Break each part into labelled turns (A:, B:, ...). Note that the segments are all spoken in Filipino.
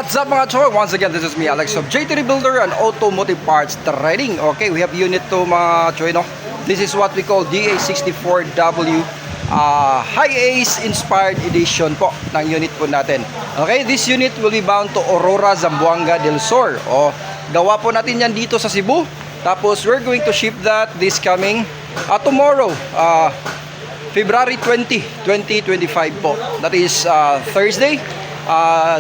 A: What's up mga choy? Once again, this is me Alex of JT Rebuilder and Automotive Parts Trading. Okay, we have unit 2 mga choy, no? This is what we call DA64W High Ace Inspired Edition po ng unit po natin. Okay, this unit will be bound to Aurora, Zamboanga del Sur. Gawa po natin yan dito sa Cebu. Tapos we're going to ship that this coming tomorrow, February 20, 2025 po. That is Thursday.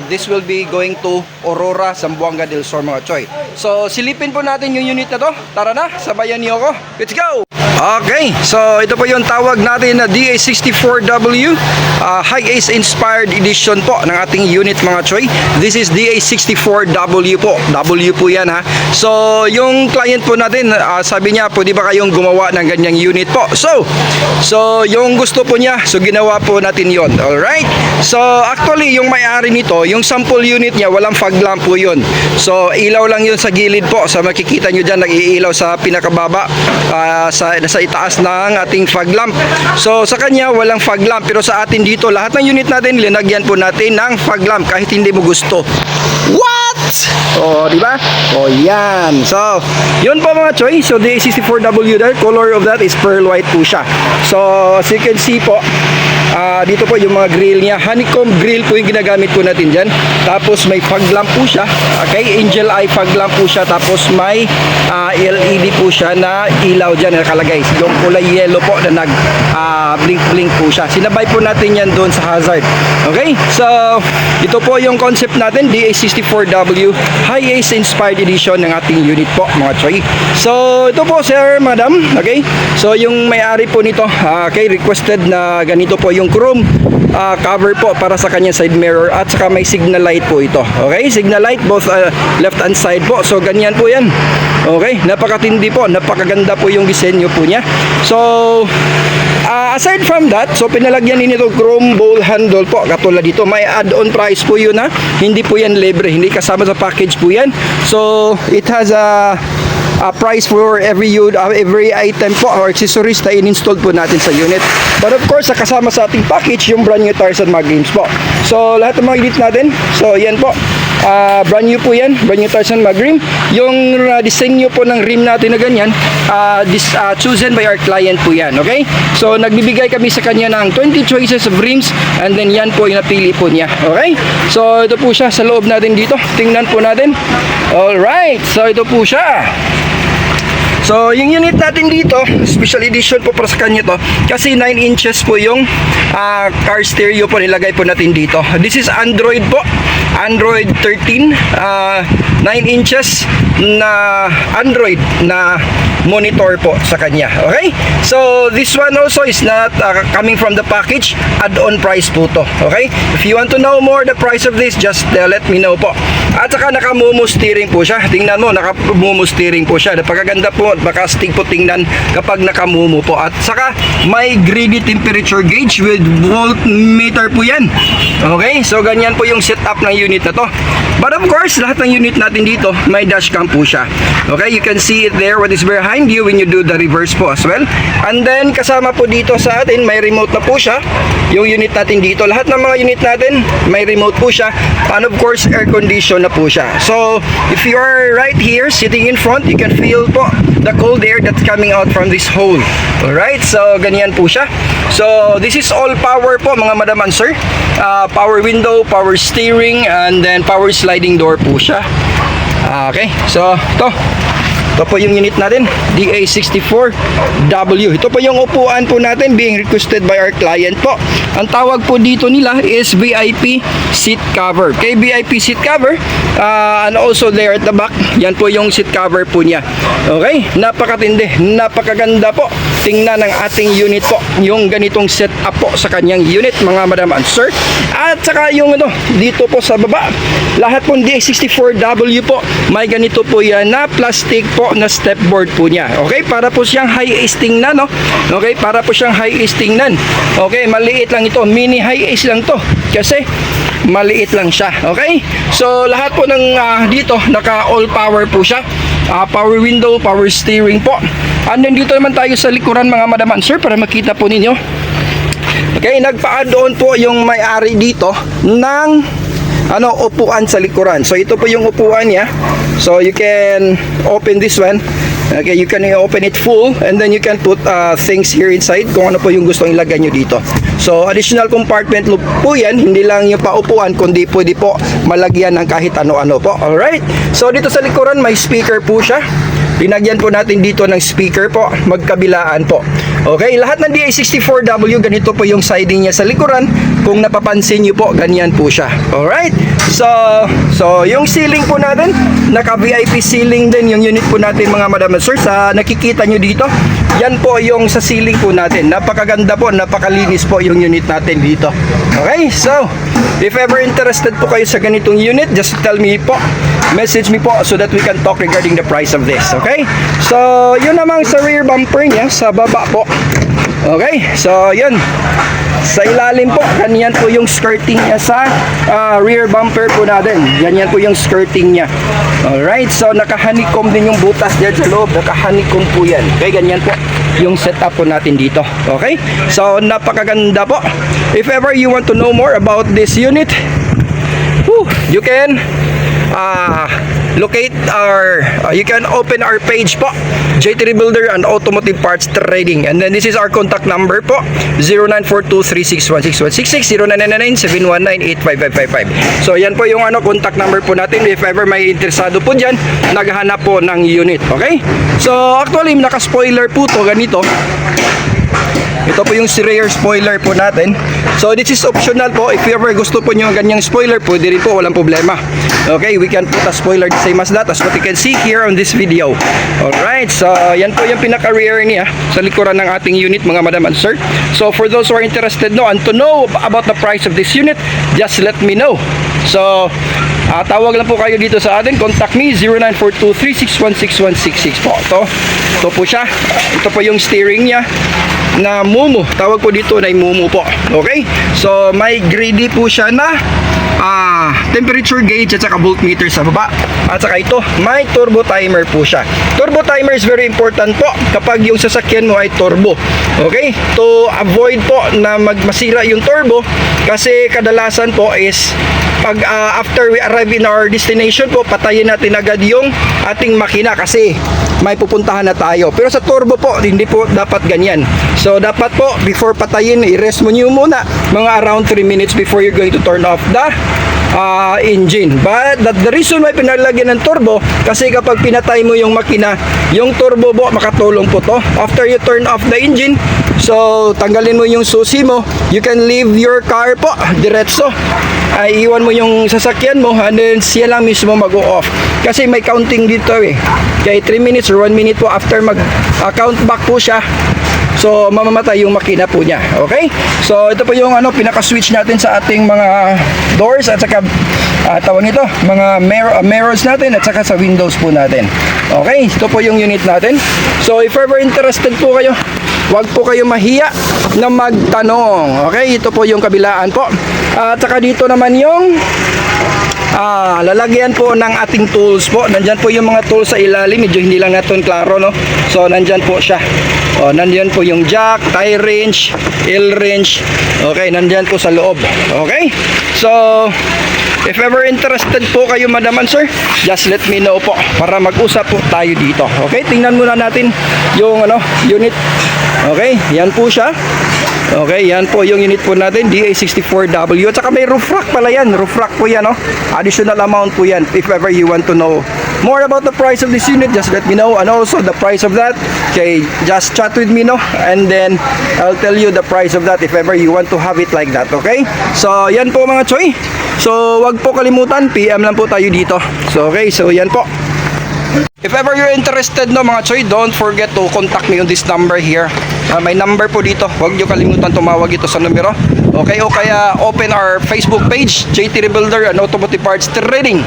A: This will be going to Aurora, Zamboanga del Sur mga choy. So silipin po natin yung unit na to. Tara na, sabayan niyo ako. Let's go! Okay, so ito po yung tawag natin na DA64W High Ace Inspired Edition po ng ating unit mga choy. This is DA64W po. W po yan ha. So yung client po natin, sabi niya pwede ba kayong gumawa ng ganyang unit po. So yung gusto po niya, so ginawa po natin yon. Alright, so actually yung may-ari nito, yung sample unit niya walang fog lamp po yun. So ilaw lang yun sa gilid po. So makikita nyo dyan, nag-iilaw sa pinakababa, sa itaas ng ating fog lamp. So sa kanya walang fog lamp, pero sa atin dito lahat ng unit natin linagyan po natin ng fog lamp kahit hindi mo gusto. What? Di ba? Yan. So yun po mga choy. So the A64W, the color of that is pearl white po siya. So as you can see po, dito po yung mga grill niya, honeycomb grill po yung ginagamit po natin dyan. Tapos may fog lamp po siya. Okay, angel eye fog lamp po siya. Tapos may LED po siya na ilaw dyan nakalagay. Yung kulay yellow po na nag blink blink po siya. Sinabay po natin yan doon sa hazard. Okay, so ito po yung concept natin, DA64W High Ace Inspired Edition ng ating unit po mga choy. So ito po sir, madam. Okay, so yung may-ari po nito, okay, requested na ganito po yung chrome cover po para sa kanyang side mirror, at saka may signal light po ito. Okay, signal light both left and side po. So ganyan po yan. Okay, napakatindi po, napakaganda po yung disenyo po niya. So aside from that, so pinalagyan din ito chrome bowl handle po. Katulad dito, may add-on price po yun ha. Hindi po yan libre, hindi kasama sa package po yan. So it has a price for every item po or accessories na in-install po natin sa unit. But of course, kasama sa ating package yung brand new tires and mag rims po. So lahat ng mga unit natin, so yan po, brand new po yan, brand new tires and mag rim. Yung disenyo po ng rim natin na ganyan, chosen by our client po yan. Okay, so nagbibigay kami sa kanya ng 20 choices of rims, and then yan po yung napili po niya. Okay, so ito po siya sa loob natin dito, tingnan po natin. Alright, so ito po siya. So yung unit natin dito, special edition po para sa kanya to, kasi 9 inches po yung car stereo po nilagay po natin dito. This is Android po, Android 13, 9 inches na Android na monitor po sa kanya. Okay, so this one also is not coming from the package, add-on price po to. Okay, if you want to know more the price of this, just let me know po. At saka naka-mumu steering po siya. Tingnan mo, naka-mumu steering po siya. Napakaganda po, makastig po tingnan kapag naka-mumu po. At saka may greedy temperature gauge with voltmeter po yan. Okay, so ganyan po yung setup ng unit na to. But of course, lahat ng unit natin dito may dashcam po siya. Okay, you can see it there what is behind you when you do the reverse po as well. And then kasama po dito sa atin may remote na po siya. Yung unit natin dito, lahat ng mga unit natin may remote po siya. And of course, air condition na po siya. So if you are right here sitting in front, you can feel po the cold air that's coming out from this hole. Alright, so ganyan po siya. So this is all power po mga madam and sir. Power window, power steering, and then power sliding door po siya. Okay, so ito po yung unit natin, DA64W. Ito po yung upuan po natin being requested by our client po. Ang tawag po dito nila is VIP seat cover. Okay, VIP seat cover, and also there at the back, yan po yung seat cover po niya. Okay, napakatindi, napakaganda po tingnan ng ating unit po, yung ganitong setup po sa kanyang unit mga madam and sir. At saka yung dito po sa baba, lahat po DA64W po may ganito po yan na plastic po na step board po niya. Okay, para po siyang high ace tingnan, no? Okay, para po siyang high ace tingnan. Okay, maliit lang ito, mini high ace lang to kasi maliit lang siya. Okay, so lahat po ng dito naka all power po siya. Power window, power steering po. And then dito naman tayo sa likuran mga madam and sir para makita po ninyo. Okay, nagpa-add on po yung may-ari dito ng upuan sa likuran. So ito po yung upuan niya. So you can open this one. Okay, you can open it full and then you can put things here inside kung ano po yung gustong ilagay nyo dito. So additional compartment po yan, hindi lang yung paupuan kundi pwede po malagyan ng kahit ano-ano po. Alright, so dito sa likuran may speaker po siya. Linagyan po natin dito ng speaker po, magkabilaan po. Okay, lahat ng DA64W ganito po yung siding niya sa likuran. Kung napapansin nyo po, ganyan po siya. Alright, so yung ceiling po natin, naka VIP ceiling din yung unit po natin mga madam and sir. Sa nakikita nyo dito, yan po yung sa ceiling po natin. Napakaganda po, napakalinis po yung unit natin dito. Okay, so if ever interested po kayo sa ganitong unit, just tell me po, message me po so that we can talk regarding the price of this. Okay, so yun namang sa rear bumper niya, sa baba po. Okay, so yun, sa ilalim po, ganyan po yung skirting niya sa rear bumper po natin. Ganyan po yung skirting niya. Alright, so naka-honeycomb din yung butas dyan sa loob. Naka-honeycomb po yan. Okay, ganyan po yung setup po natin dito. Okay, so napakaganda po. If ever you want to know more about this unit, you can locate you can open our page po, JT Builder and Automotive Parts Trading, and then this is our contact number po, 0942361616, 0999-719-85555. So yan po yung contact number po natin if ever may interesado po dyan, naghahanap po ng unit. Okay, so actually naka-spoiler po to, ganito. Ito po yung rear spoiler po natin. So this is optional po. If you ever gusto po nyo ganyang spoiler, pwede rin po, walang problema. Okay, we can put a spoiler the same as that, as what you can see here on this video. Alright, so yan po yung pinaka-rear niya sa likuran ng ating unit mga madam and sir. So for those who are interested and to know about the price of this unit, just let me know. So tawag lang po kayo dito sa atin. Contact me 0942361616 po. Ito po siya. Ito po yung steering niya na Mumu. Tawag po dito na Mumu po. Okay? So may grady po siya na temperature gauge at saka voltmeter sa baba. At saka ito, may turbo timer po siya. Turbo timer is very important po kapag yung sasakyan mo ay turbo. Okay? To avoid po na masira yung turbo, kasi kadalasan po is pag after we arrive in our destination po, patayin natin agad yung ating makina kasi may pupuntahan na tayo. Pero sa turbo po, hindi po dapat ganyan. So dapat po, before patayin, i-rest mo nyo muna mga around 3 minutes before you're going to turn off the engine. But the reason why pinalagyan ng turbo, kasi kapag pinatay mo yung makina, yung turbo po makatulong po to. After you turn off the engine, so tanggalin mo yung susi mo, you can leave your car po diretso. Iwan mo yung sasakyan mo and then siya lang mismo mag-o-off. Kasi may counting dito eh. Kaya 3 minutes or 1 minute po after mag-count back po siya, so mamamatay yung makina po niya. Okay? So ito po yung pinaka-switch natin sa ating mga doors at saka tawag nito, mga mirrors natin at saka sa windows po natin. Okay? Ito po yung unit natin. So if ever interested po kayo, wag po kayo mahiya na magtanong. Okay? Ito po yung kabilaan po. At saka dito naman yung lalagyan po ng ating tools po. Nandyan po yung mga tools sa ilalim. Medyo hindi lang natin klaro, no? So nandyan po siya. Nandyan po yung jack, tie wrench, L-wrench. Okay, nandyan po sa loob. Okay? So if ever interested po kayo madam and sir, just let me know po para mag-usap po tayo dito. Okay, tingnan muna natin yung unit. Okay, yan po siya. Okay, yan po yung unit po natin, DA64W. At saka may roof rack pala yan. Roof rack po yan, additional amount po yan. If ever you want to know more about the price of this unit, just let me know. And also the price of that, okay, just chat with me, no? And then I'll tell you the price of that if ever you want to have it like that. Okay, so yan po mga choy. So wag po kalimutan, PM lang po tayo dito. So okay, so yan po. If ever you're interested, no mga choy, don't forget to contact me on this number here. May number po dito. Huwag nyo kalimutan tumawag ito sa numero. Okay, o kaya open our Facebook page, JT Builder and Automotive Parts Trading.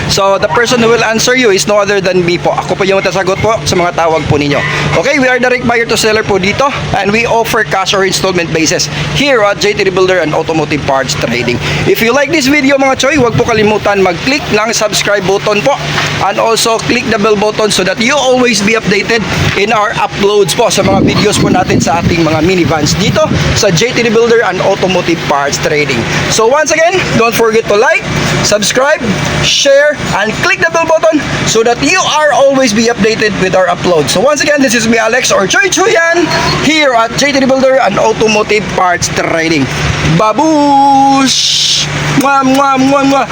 A: So the person who will answer you is no other than me po. Ako po yung matasagot po sa mga tawag po ninyo. Okay, we are direct buyer to seller po dito and we offer cash or installment basis here at JT Rebuilder and Automotive Parts Trading. If you like this video mga choy, huwag po kalimutan mag-click ng subscribe button po and also click the bell button so that you always be updated in our uploads po sa mga videos po natin sa ating mga minivans dito sa JT Rebuilder and Automotive Parts Trading. So once again, don't forget to like, subscribe, share, and click the bell button so that you are always be updated with our uploads. So once again, this is me Alex or Choy Chuyan here at JT Rebuilder and Automotive Parts Trading. Babush! Mwah, mwah, mwah, mwah!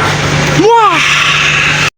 A: Mwah!